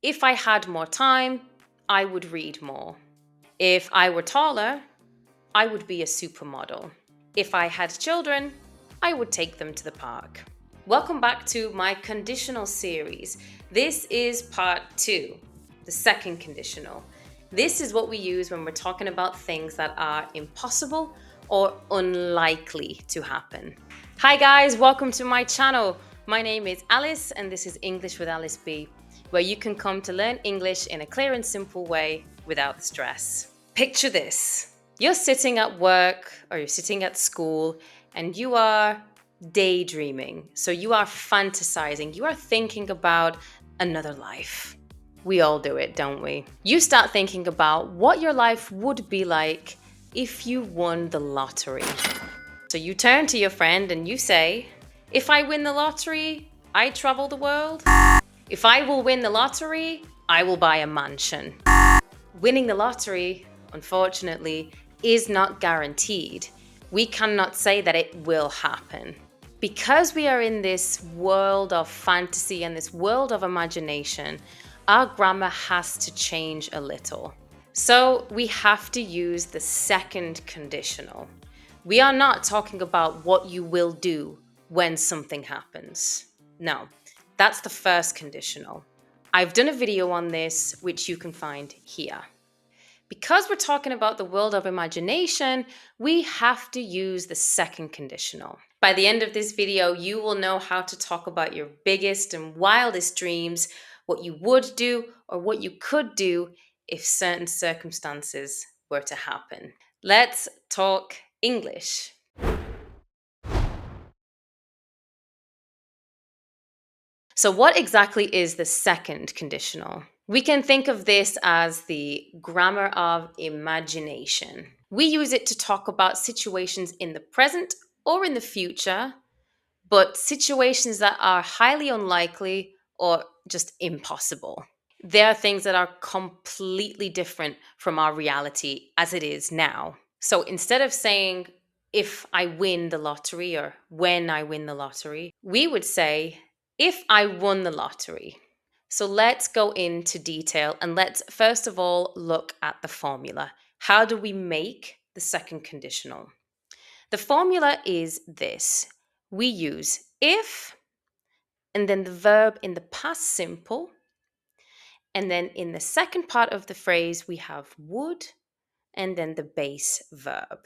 If I had more time, I would read more. If I were taller, I would be a supermodel. If I had children, I would take them to the park. Welcome back to my conditional series. This is part 2, the second conditional. This is what we use when we're talking about things that are impossible or unlikely to happen. Hi guys, welcome to my channel. My name is Alice and this is English with Alice B, where you can come to learn English in a clear and simple way without stress. Picture this. You're sitting at work or you're sitting at school and you are daydreaming. So you are fantasizing, you are thinking about another life. We all do it, don't we? You start thinking about what your life would be like if you won the lottery. So you turn to your friend and you say, if I win the lottery, I travel the world. If I will win the lottery, I will buy a mansion. Winning the lottery, unfortunately, is not guaranteed. We cannot say that it will happen. Because we are in this world of fantasy and this world of imagination, our grammar has to change a little. So we have to use the second conditional. We are not talking about what you will do when something happens. No, that's the first conditional. I've done a video on this, which you can find here. Because we're talking about the world of imagination, we have to use the second conditional. By the end of this video, you will know how to talk about your biggest and wildest dreams, what you would do or what you could do if certain circumstances were to happen. Let's talk English. So what exactly is the second conditional? We can think of this as the grammar of imagination. We use it to talk about situations in the present or in the future, but situations that are highly unlikely or just impossible. There are things that are completely different from our reality as it is now. So instead of saying, if I win the lottery or when I win the lottery, we would say, if I won the lottery. So let's go into detail and let's first of all look at the formula. How do we make the second conditional? The formula is this. We use if and then the verb in the past simple. And then in the second part of the phrase, we have would and then the base verb.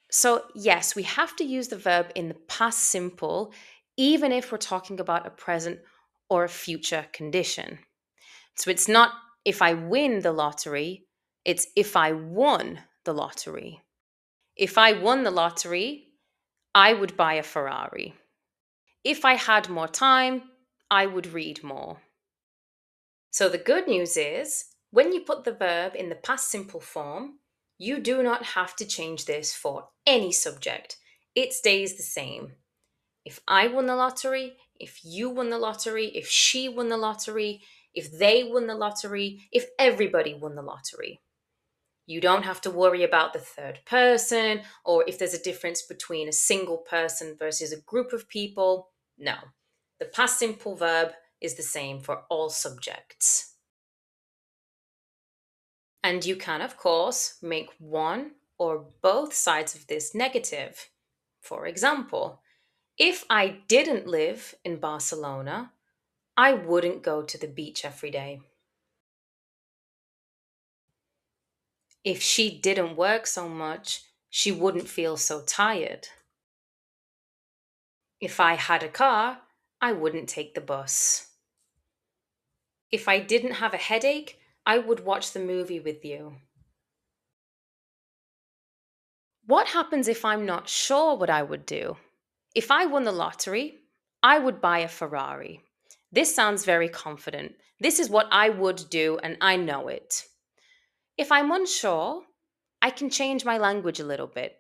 So, yes, we have to use the verb in the past simple, even if we're talking about a present or a future condition. So, it's not if I win the lottery, it's if I won the lottery. If I won the lottery, I would buy a Ferrari. If I had more time, I would read more. So, the good news is when you put the verb in the past simple form, you do not have to change this for any subject. It stays the same. If I won the lottery, if you won the lottery, if she won the lottery, if they won the lottery, if everybody won the lottery. You don't have to worry about the third person or if there's a difference between a single person versus a group of people. No, the past simple verb is the same for all subjects. And you can, of course, make one or both sides of this negative. For example, if I didn't live in Barcelona, I wouldn't go to the beach every day. If she didn't work so much, she wouldn't feel so tired. If I had a car, I wouldn't take the bus. If I didn't have a headache, I would watch the movie with you. What happens if I'm not sure what I would do? If I won the lottery, I would buy a Ferrari. This sounds very confident. This is what I would do, and I know it. If I'm unsure, I can change my language a little bit.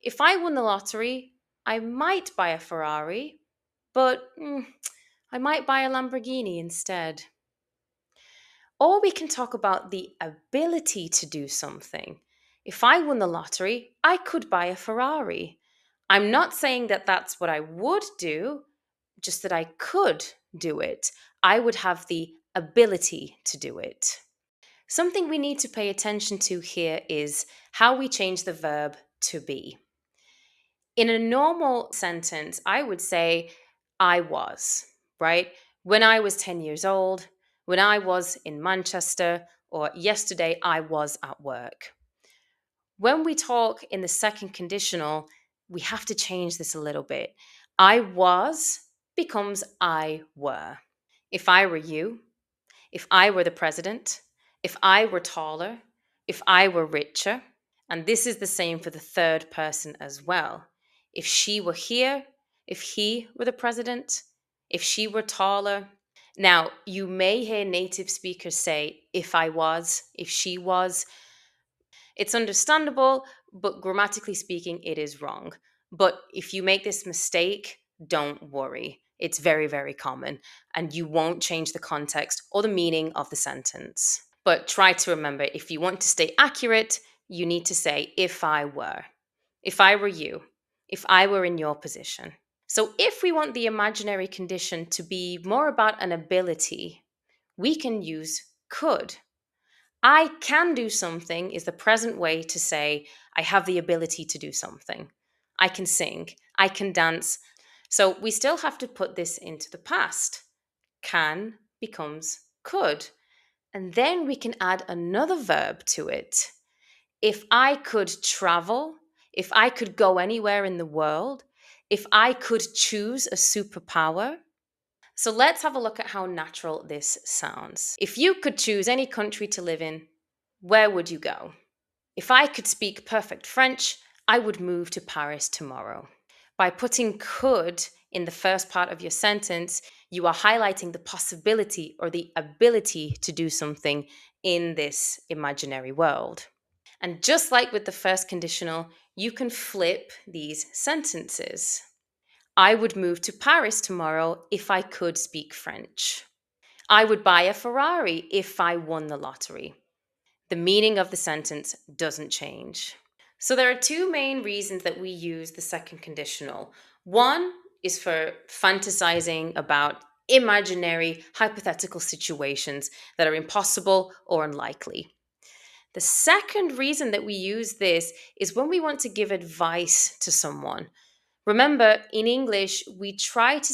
If I won the lottery, I might buy a Ferrari, but I might buy a Lamborghini instead. Or we can talk about the ability to do something. If I won the lottery, I could buy a Ferrari. I'm not saying that that's what I would do, just that I could do it. I would have the ability to do it. Something we need to pay attention to here is how we change the verb to be. In a normal sentence, I would say, I was, right? When I was 10 years old, when I was in Manchester, or yesterday I was at work. When we talk in the second conditional, we have to change this a little bit. I was becomes I were. If I were you, if I were the president, if I were taller, if I were richer. And this is the same for the third person as well. If she were here, if he were the president, if she were taller. Now, you may hear native speakers say, if I was, if she was. It's understandable, but grammatically speaking, it is wrong. But if you make this mistake, don't worry. It's very, very common, and you won't change the context or the meaning of the sentence. But try to remember, if you want to stay accurate, you need to say, if I were. If I were you. If I were in your position. So if we want the imaginary condition to be more about an ability, we can use could. I can do something is the present way to say, I have the ability to do something. I can sing. I can dance. So we still have to put this into the past. Can becomes could. And then we can add another verb to it. If I could travel, if I could go anywhere in the world, if I could choose a superpower. So let's have a look at how natural this sounds. If you could choose any country to live in, where would you go? If I could speak perfect French, I would move to Paris tomorrow. By putting could in the first part of your sentence, you are highlighting the possibility or the ability to do something in this imaginary world. And just like with the first conditional, you can flip these sentences. I would move to Paris tomorrow if I could speak French. I would buy a Ferrari if I won the lottery. The meaning of the sentence doesn't change. So there are two main reasons that we use the second conditional. One is for fantasizing about imaginary hypothetical situations that are impossible or unlikely. The second reason that we use this is when we want to give advice to someone. Remember, in English, we try to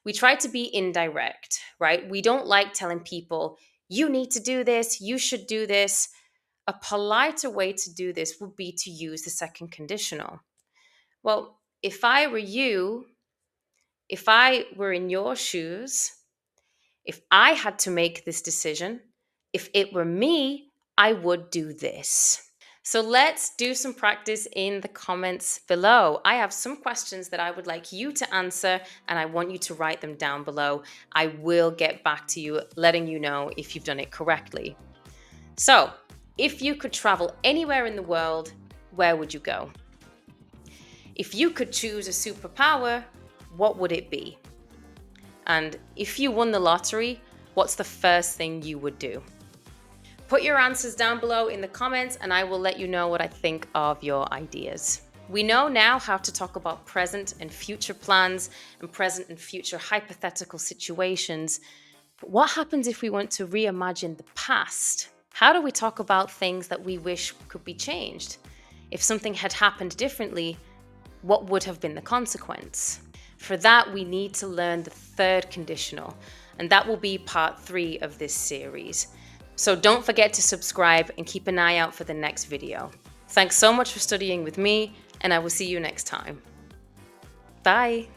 be indirect, right? We don't like telling people, you need to do this, you should do this. A politer way to do this would be to use the second conditional. Well, if I were you, if I were in your shoes, if I had to make this decision, if it were me, I would do this. So let's do some practice in the comments below. I have some questions that I would like you to answer, and I want you to write them down below. I will get back to you, letting you know if you've done it correctly. So, if you could travel anywhere in the world, where would you go? If you could choose a superpower, what would it be? And if you won the lottery, what's the first thing you would do? Put your answers down below in the comments and I will let you know what I think of your ideas. We know now how to talk about present and future plans and present and future hypothetical situations. But what happens if we want to reimagine the past? How do we talk about things that we wish could be changed? If something had happened differently, what would have been the consequence? For that, we need to learn the third conditional, and that will be part 3 of this series. So don't forget to subscribe and keep an eye out for the next video. Thanks so much for studying with me, and I will see you next time. Bye.